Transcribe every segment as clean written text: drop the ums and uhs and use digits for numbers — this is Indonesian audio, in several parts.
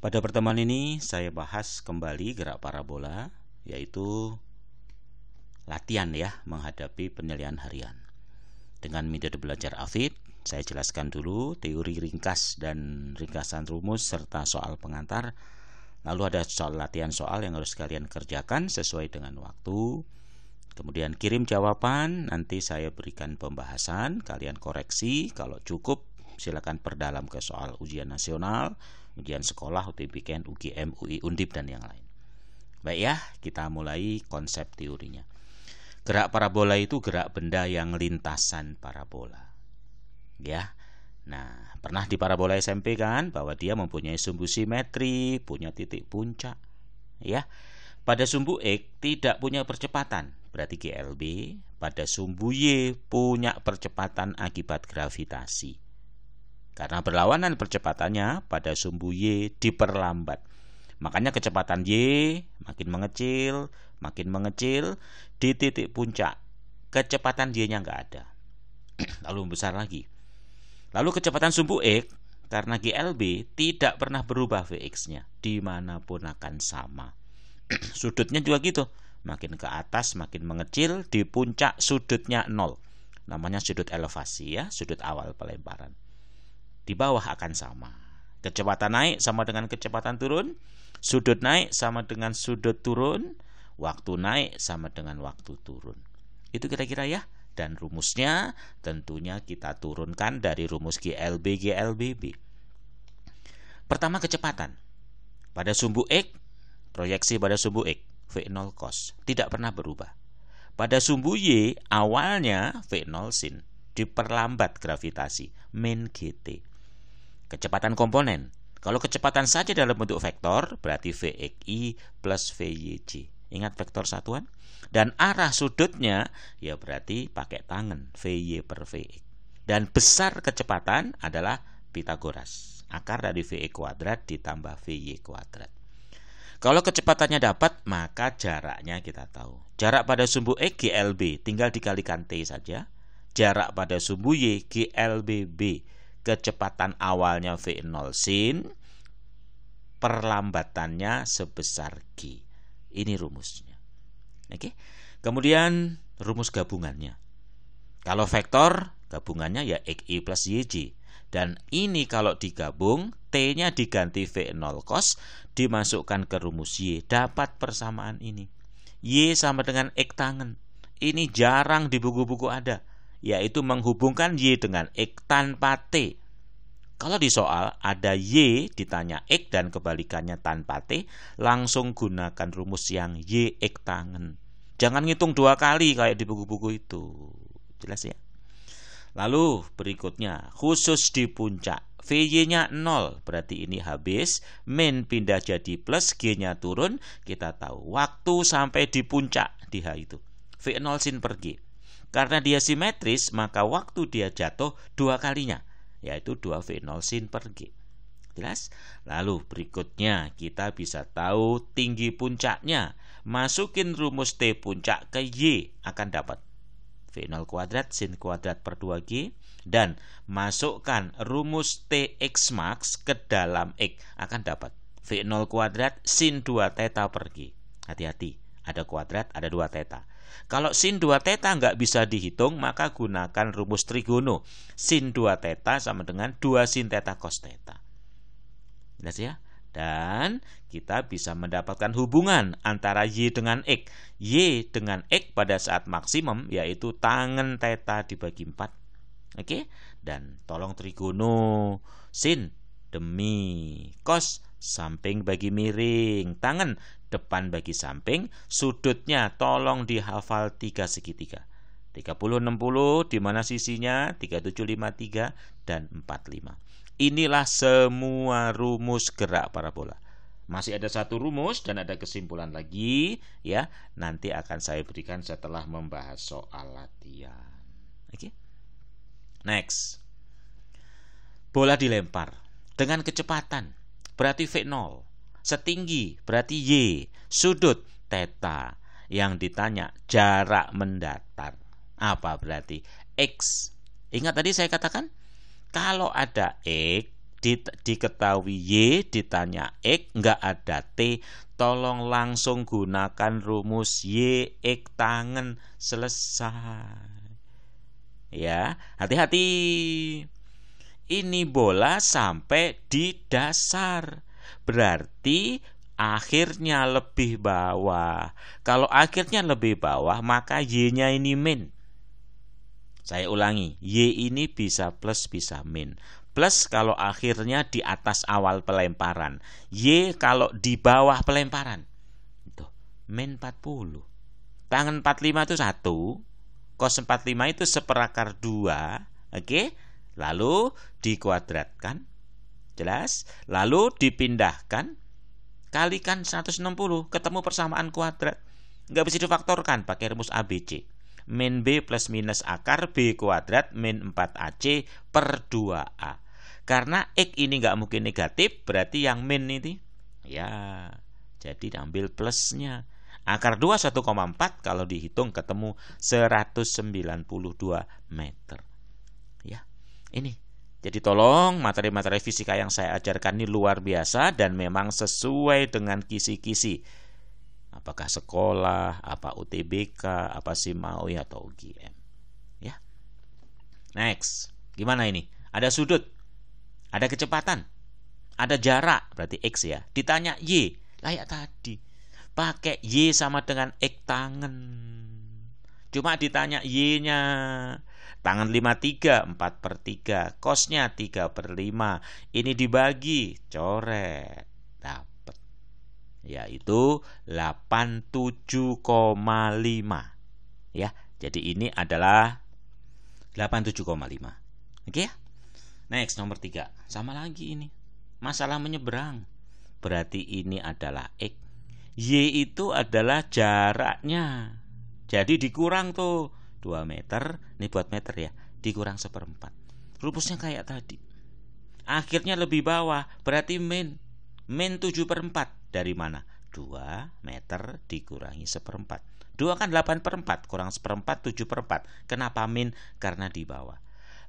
Pada pertemuan ini saya bahas kembali gerak parabola, yaitu latihan menghadapi penilaian harian. Dengan metode belajar AFID, saya jelaskan dulu teori ringkas dan ringkasan rumus serta soal pengantar. Lalu ada soal latihan soal yang harus kalian kerjakan sesuai dengan waktu. Kemudian kirim jawaban, nanti saya berikan pembahasan, kalian koreksi, kalau cukup silakan perdalam ke soal ujian nasional, ujian sekolah, UTBK, UGM, UI, Undip, dan yang lain. Baik ya, kita mulai konsep teorinya. Gerak parabola itu gerak benda yang lintasan parabola. Ya. Nah, pernah di parabola SMP kan bahwa dia mempunyai sumbu simetri, punya titik puncak. Ya. Pada sumbu X tidak punya percepatan, berarti GLB. Pada sumbu Y punya percepatan akibat gravitasi. Karena berlawanan percepatannya, pada sumbu Y diperlambat. Makanya kecepatan Y makin mengecil, di titik puncak kecepatan Y-nya nggak ada. Lalu besar lagi. Lalu kecepatan sumbu X karena GLB tidak pernah berubah Vx-nya, dimanapun akan sama. Sudutnya juga gitu, makin ke atas makin mengecil, di puncak sudutnya 0. Namanya sudut elevasi ya, sudut awal pelemparan. Di bawah akan sama. Kecepatan naik sama dengan kecepatan turun, sudut naik sama dengan sudut turun, waktu naik sama dengan waktu turun. Itu kira-kira ya. Dan rumusnya tentunya kita turunkan dari rumus GLB. Pertama kecepatan. Pada sumbu X, proyeksi pada sumbu X, V0 cos, tidak pernah berubah. Pada sumbu Y, awalnya V0 sin, diperlambat gravitasi, min GT. Kecepatan komponen. Kalau kecepatan saja dalam bentuk vektor, berarti Vxi plus Vyj. Ingat vektor satuan? Dan arah sudutnya, ya berarti pakai tangan, Vy per Vx. Dan besar kecepatan adalah Pitagoras. Akar dari Vx kuadrat ditambah Vy kuadrat. Kalau kecepatannya dapat, maka jaraknya kita tahu. Jarak pada sumbu X GLB, tinggal dikalikan T saja. Jarak pada sumbu Y GLBB. Kecepatan awalnya V0 sin, perlambatannya sebesar G. Ini rumusnya. Oke. Kemudian rumus gabungannya. Kalau vektor, gabungannya ya Xi plus Yj. Dan ini kalau digabung, T-nya diganti V0 cos, dimasukkan ke rumus Y, dapat persamaan ini. Y sama dengan X tangen. Ini jarang di buku-buku ada, yaitu menghubungkan Y dengan X tanpa T. Kalau di soal ada Y ditanya X dan kebalikannya tanpa T, langsung gunakan rumus yang Y X tangen. Jangan ngitung 2 kali kayak di buku-buku itu. Jelas ya? Lalu berikutnya, khusus di puncak, Vy-nya 0, berarti ini habis, min pindah jadi plus, G-nya turun, kita tahu waktu sampai di puncak di H itu, V0 sin per G. Karena dia simetris, maka waktu dia jatuh 2 kalinya, yaitu 2 V0 sin per G. Jelas? Lalu berikutnya kita bisa tahu tinggi puncaknya. Masukin rumus T puncak ke Y, akan dapat V0 kuadrat sin kuadrat per 2G. Dan masukkan rumus Tx max ke dalam X, akan dapat V0 kuadrat sin 2 theta per G. Hati-hati, ada kuadrat, ada 2 theta. Kalau sin 2 theta nggak bisa dihitung, maka gunakan rumus trigono. Sin 2 theta sama dengan 2 sin theta cos theta. Jelas ya? Dan kita bisa mendapatkan hubungan antara Y dengan X. Y dengan X pada saat maksimum, yaitu tangen theta dibagi 4. Oke? Dan tolong trigono. Sin demi cos, samping bagi miring, tangen depan bagi samping, sudutnya tolong dihafal 3 segitiga. 30 60 di mana sisinya 3753 dan 45. Inilah semua rumus gerak parabola. Masih ada satu rumus dan ada kesimpulan lagi ya. Nanti akan saya berikan setelah membahas soal latihan. Oke. Next. Bola dilempar dengan kecepatan berarti V0, setinggi berarti Y, sudut theta. Yang ditanya jarak mendatar. Apa berarti? X. Ingat tadi saya katakan kalau ada X, diketahui Y, ditanya X, nggak ada T, tolong langsung gunakan rumus Y X tangen, selesai. Ya, hati-hati. Ini bola sampai di dasar. Berarti akhirnya lebih bawah. Kalau akhirnya lebih bawah, maka Y-nya ini min. Saya ulangi, Y ini bisa plus bisa min. Plus kalau akhirnya di atas awal pelemparan. Y kalau di bawah pelemparan. Itu min 40. Tangen 45 itu 1. Cos 45 itu 1/2. Oke? Lalu dikuadratkan. Jelas? Lalu dipindahkan. Kalikan 160. Ketemu persamaan kuadrat. Nggak bisa difaktorkan pakai rumus ABC. Min B plus minus akar B kuadrat min 4AC per 2A. Karena X ini nggak mungkin negatif, berarti yang min ini ya jadi ambil plusnya. Akar 2 1,4 kalau dihitung ketemu 192 meter. Ya, ini. Jadi tolong materi-materi fisika yang saya ajarkan ini luar biasa dan memang sesuai dengan kisi-kisi. Apakah sekolah, apa UTBK, apa SIMAUI atau UGM. Ya. Next. Gimana ini? Ada sudut. Ada kecepatan. Ada jarak, berarti X ya. Ditanya Y, layak tadi. Pakai Y sama dengan X tangen. Cuma ditanya Y-nya. Tangan 53, 4/3. Cosnya 3/5. Ini dibagi, coret. Dapat. Yaitu 87,5. Ya, jadi ini adalah 87,5. Oke ya? Next, nomor 3. Sama lagi ini. Masalah menyeberang. Berarti ini adalah X. Y itu adalah jaraknya. Jadi dikurang tuh 2 meter. Ini buat meter ya. Dikurang 1/4. Rumusnya kayak tadi. Akhirnya lebih bawah. Berarti min 7/4. Dari mana? 2 meter dikurangi 1/4. 2 kan 8/4. Kurang 1/4 7/4. Kenapa min? Karena di bawah.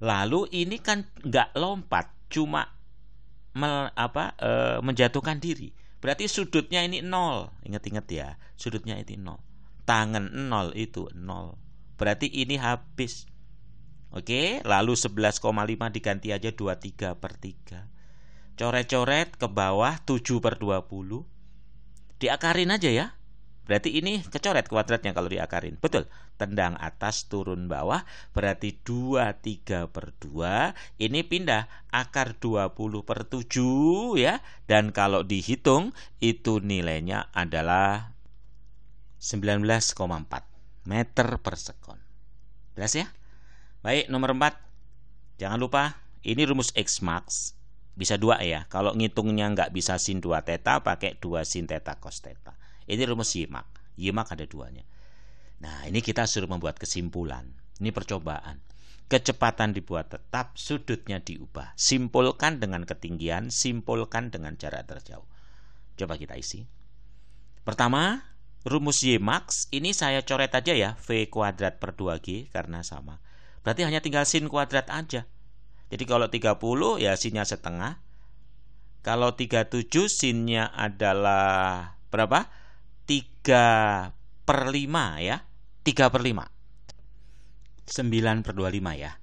Lalu ini kan nggak lompat. Cuma menjatuhkan diri. Berarti sudutnya ini 0. Ingat-ingat ya. Sudutnya itu 0. Tangan 0 itu 0. Berarti ini habis. Oke. Lalu 11,5 diganti aja 23/3. Coret-coret ke bawah 7/20. Diakarin aja ya. Berarti ini kecoret kuadratnya kalau diakarin. Betul. Tendang atas turun bawah. Berarti 23/2. Ini pindah akar 20/7 ya. Dan kalau dihitung itu nilainya adalah 19,4 meter per sekon. Jelas ya? Baik, nomor 4. Jangan lupa ini rumus X max. Bisa 2 ya. Kalau ngitungnya nggak bisa sin 2 theta, pakai 2 sin theta cos theta. Ini rumus Y max. Y max ada 2-nya. Nah, ini kita suruh membuat kesimpulan. Ini percobaan. Kecepatan dibuat tetap, sudutnya diubah. Simpulkan dengan ketinggian, simpulkan dengan jarak terjauh. Coba kita isi. Pertama, rumus Y max. Ini saya coret aja ya. V kuadrat per 2G karena sama. Berarti hanya tinggal sin kuadrat aja. Jadi kalau 30 ya sinnya setengah. Kalau 37 sinnya adalah berapa? 3/5 ya. 3/5. 9/25 ya.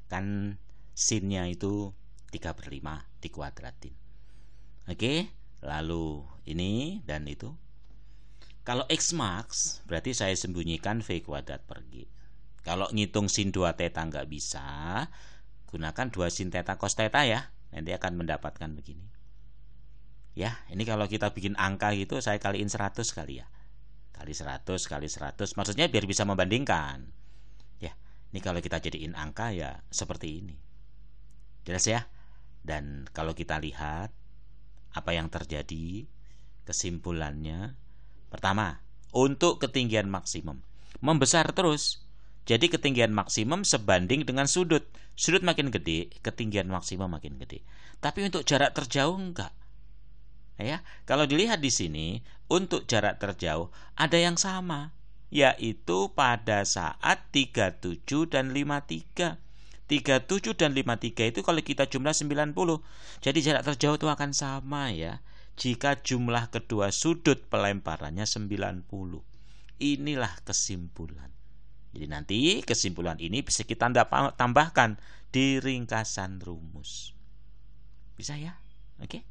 Kan sinnya itu 3/5 dikuadratin. Oke. Lalu ini dan itu. Kalau X max berarti saya sembunyikan V kuadrat per G. Kalau ngitung sin 2 theta nggak bisa, gunakan 2 sin theta cos theta ya. Nanti akan mendapatkan begini. Ya, ini kalau kita bikin angka gitu saya kaliin 100 kali ya. Kali 100 kali 100. Maksudnya biar bisa membandingkan. Ya, ini kalau kita jadiin angka ya seperti ini. Jelas ya? Dan kalau kita lihat apa yang terjadi, kesimpulannya pertama, untuk ketinggian maksimum membesar terus. Jadi ketinggian maksimum sebanding dengan sudut. Sudut makin gede, ketinggian maksimum makin gede. Tapi untuk jarak terjauh enggak. Ya, kalau dilihat di sini, untuk jarak terjauh ada yang sama, yaitu pada saat 37 dan 53. 37 dan 53 itu kalau kita jumlah 90. Jadi jarak terjauh itu akan sama ya. Jika jumlah kedua sudut pelemparannya 90. Inilah kesimpulan. Jadi nanti kesimpulan ini bisa kita tambahkan di ringkasan rumus. Bisa ya? Oke.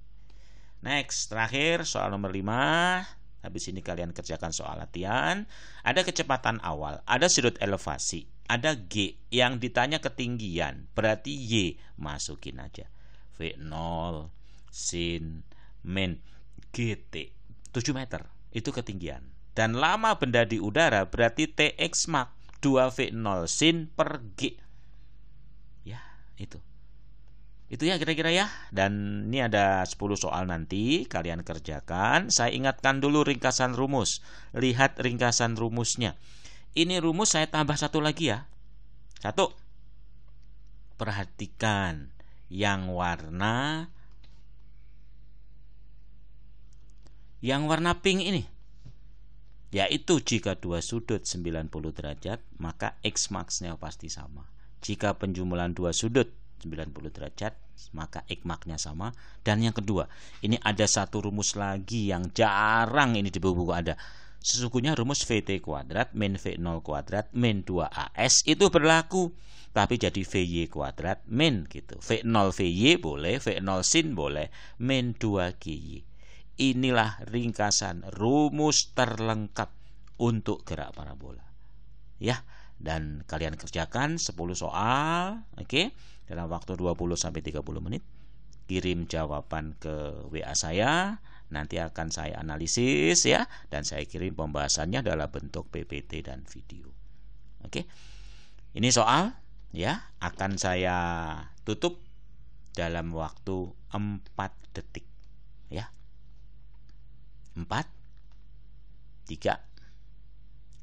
Next, terakhir soal nomor 5. Habis ini kalian kerjakan soal latihan. Ada kecepatan awal, ada sudut elevasi, ada G yang ditanya ketinggian, berarti Y masukin aja. V0 sin min GT 7 meter itu ketinggian. Dan lama benda di udara berarti TX max 2V0 sin per G. Ya, itu. Itu ya kira-kira ya. Dan ini ada 10 soal nanti kalian kerjakan. Saya ingatkan dulu ringkasan rumus. Lihat ringkasan rumusnya. Ini rumus saya tambah satu lagi ya. 1. Perhatikan yang warna pink ini. Yaitu jika dua sudut 90 derajat, maka X max-nya pasti sama. Jika penjumlahan dua sudut 90 derajat, maka X max-nya sama. Dan yang kedua, ini ada satu rumus lagi yang jarang ini di buku ada. Sesungguhnya rumus VT kuadrat min V0 kuadrat min 2AS itu berlaku, tapi jadi VY kuadrat min gitu. V0 VY boleh, V0 sin boleh, min 2GY. Inilah ringkasan rumus terlengkap untuk gerak parabola. Ya, dan kalian kerjakan 10 soal, oke? Dalam waktu 20-30 menit. Kirim jawaban ke WA saya, nanti akan saya analisis ya, dan saya kirim pembahasannya dalam bentuk PPT dan video. Oke. Ini soal ya, akan saya tutup dalam waktu 4 detik ya. 4 3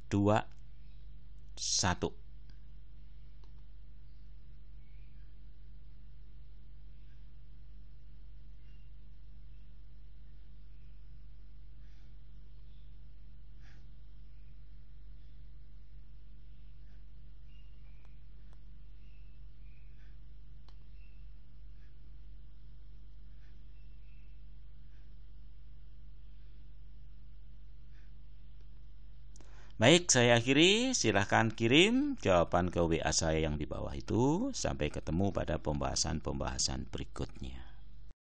2 1. Baik, saya akhiri. Silahkan kirim jawaban ke WA saya yang di bawah itu. Sampai ketemu pada pembahasan berikutnya.